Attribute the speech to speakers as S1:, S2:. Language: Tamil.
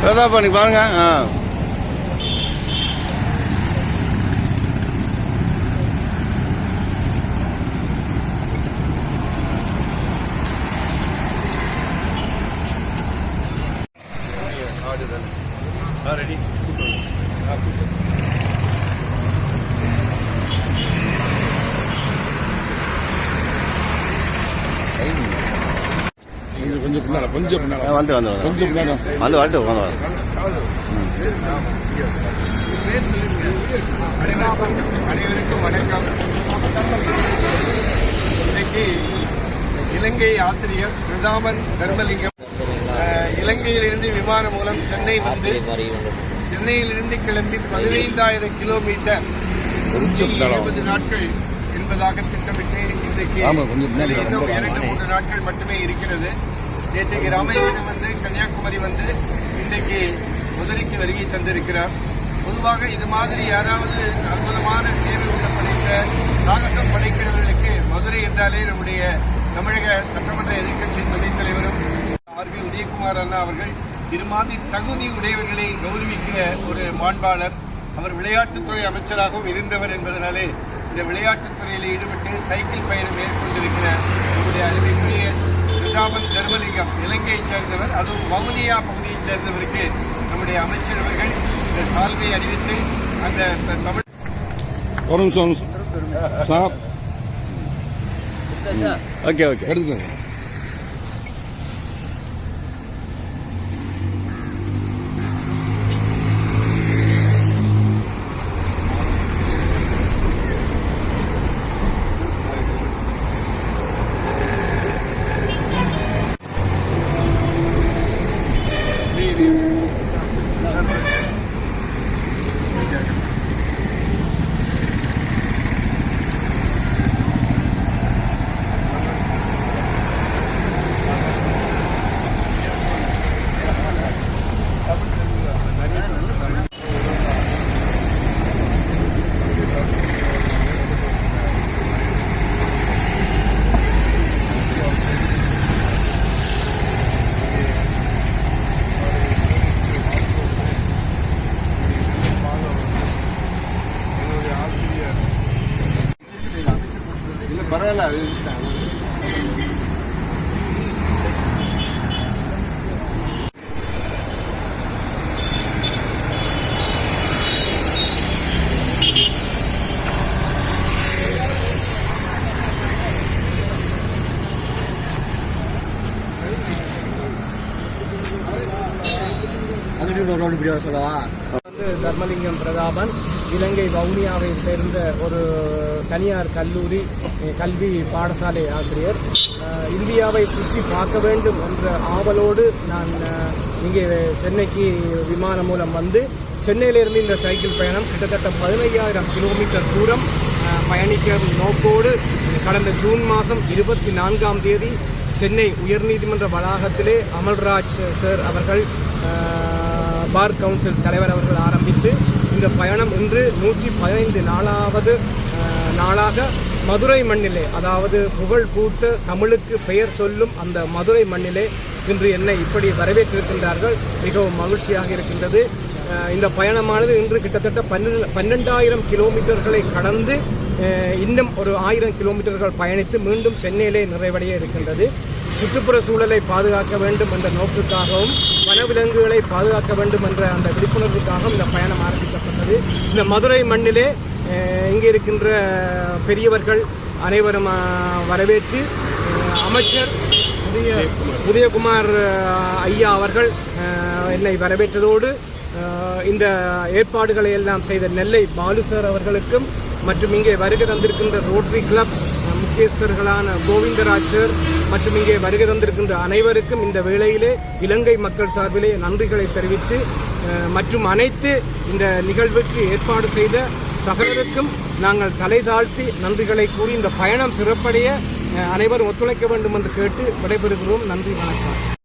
S1: பிரதாப் நீ பாருங்க. ரெடி கொஞ்சம் வந்து வந்து வந்து வரட்டு
S2: அனைவருக்கும் வணக்கம். இன்னைக்கு இலங்கை ஆசிரியர் பிரதாபன் தர்மலிங்கம் இலங்கையிலிருந்து விமானம் மூலம் சென்னை வந்து சென்னையிலிருந்து கிளம்பி 15,000 கிலோமீட்டர் 170 நாட்கள் என்பதாக திட்டமிட்டு இன்றைக்கு இன்னும் 2-3 நாட்கள் மட்டுமே இருக்கிறது. நேற்றைக்கு ராமேஸ்வரம் வந்து கன்னியாகுமரி வந்து இன்றைக்கு மதுரைக்கு வருகை தந்திருக்கிறார். பொதுவாக இது மாதிரி யாராவது அற்புதமான சேவை உள்ள படைத்த சாகசம் படைக்கிறவர்களுக்கு மதுரை என்றாலே நம்முடைய தமிழக சட்டமன்ற எதிர்க்கட்சியின் துணைத் தலைவரும் RB உதயகுமார் அண்ணா அவர்கள் இது மாதிரி தகுதி உடையவர்களை கௌரவிக்கிற ஒரு மாண்பாளர். அவர் விளையாட்டுத்துறை அமைச்சராகவும் இருந்தவர் என்பதனாலே இந்த விளையாட்டுத்துறையில் ஈடுபட்டு சைக்கிள் பயணம் மேற்கொண்டிருக்கிற நம்முடைய அறிவிப்புரிய பிரதாபன் தர்மலிங்கம் இலங்கையைச் சேர்ந்தவர், அதுவும் வவுனியா பகுதியைச் சேர்ந்தவருக்கு நம்முடைய அமைச்சர் அவர்கள் இந்த சால்வை அறிவித்து அந்த தமிழ்
S1: ஓகே ஓகே எடுத்துக்கோங்க. பரவாயில்ல
S2: தர்மலிங்கம் பிரதாபன் இலங்கை வவுனியாவை சேர்ந்த ஒரு தனியார் கல்லூரி கல்வி பாடசாலை ஆசிரியர். இந்தியாவை சுற்றி பார்க்க வேண்டும் என்ற ஆவலோடு நான் இங்கே சென்னைக்கு விமானம் மூலம் வந்து சென்னையிலிருந்து இந்த சைக்கிள் பயணம் கிட்டத்தட்ட 15,000 கிலோமீட்டர் தூரம் பயணிக்கும் நோக்கோடு கடந்த ஜூன் மாதம் 24ஆம் தேதி சென்னை உயர்நீதிமன்ற வளாகத்திலே அமல்ராஜ் சார் அவர்கள் பார் கவுன்சில் தலைவர் அவர்கள் ஆரம்பித்து இந்த பயணம் இன்று 115 நாளாக மதுரை மண்ணிலே, அதாவது புகழ் பூத்த தமிழுக்கு பெயர் சொல்லும் அந்த மதுரை மண்ணிலே இன்று என்னை இப்படி வரவேற்றிருக்கின்றார்கள். மிகவும் மகிழ்ச்சியாக இருக்கின்றது. இந்த பயணமானது இன்று கிட்டத்தட்ட 12,000 கிலோமீட்டர்களை கடந்து இன்னும் ஒரு 1000 கிலோமீட்டர்கள் பயணித்து மீண்டும் சென்னையிலே நிறைவடைய இருக்கின்றது. சுற்றுப்புற சூழலை பாதுகாக்க வேண்டும் என்ற நோக்குக்காகவும் வனவிலங்குகளை பாதுகாக்க வேண்டும் என்ற அந்த விழிப்புணர்வுக்காகவும் இந்த பயணம் ஆரம்பிக்கப்பட்டது. இந்த மதுரை மண்ணிலே இங்கே இருக்கின்ற பெரியவர்கள் அனைவரும் வரவேற்று அமைச்சர் உதயகுமார் ஐயா அவர்கள் என்னை வரவேற்றதோடு இந்த ஏற்பாடுகளை எல்லாம் செய்த நெல்லை பாலு சார் அவர்களுக்கும் மற்றும் இங்கே வருகை தந்திருக்கின்ற ரோட்டரி கிளப் முக்கியஸ்தர்களான கோவிந்தராஜ் சார் மற்றும் இங்கே வருகை தந்திருக்கின்ற அனைவருக்கும் இந்த வேளையிலே இலங்கை மக்கள் சார்பிலே நன்றிகளை தெரிவித்து மற்றும் அனைத்து இந்த நிகழ்வுக்கு ஏற்பாடு செய்த சகலருக்கும் நாங்கள் தலை தாழ்த்தி நன்றிகளை கூறி இந்த பயணம் சிறப்படைய அனைவரும் ஒத்துழைக்க வேண்டும் என்று கேட்டு விடைபெறுகிறோம். நன்றி, வணக்கம்.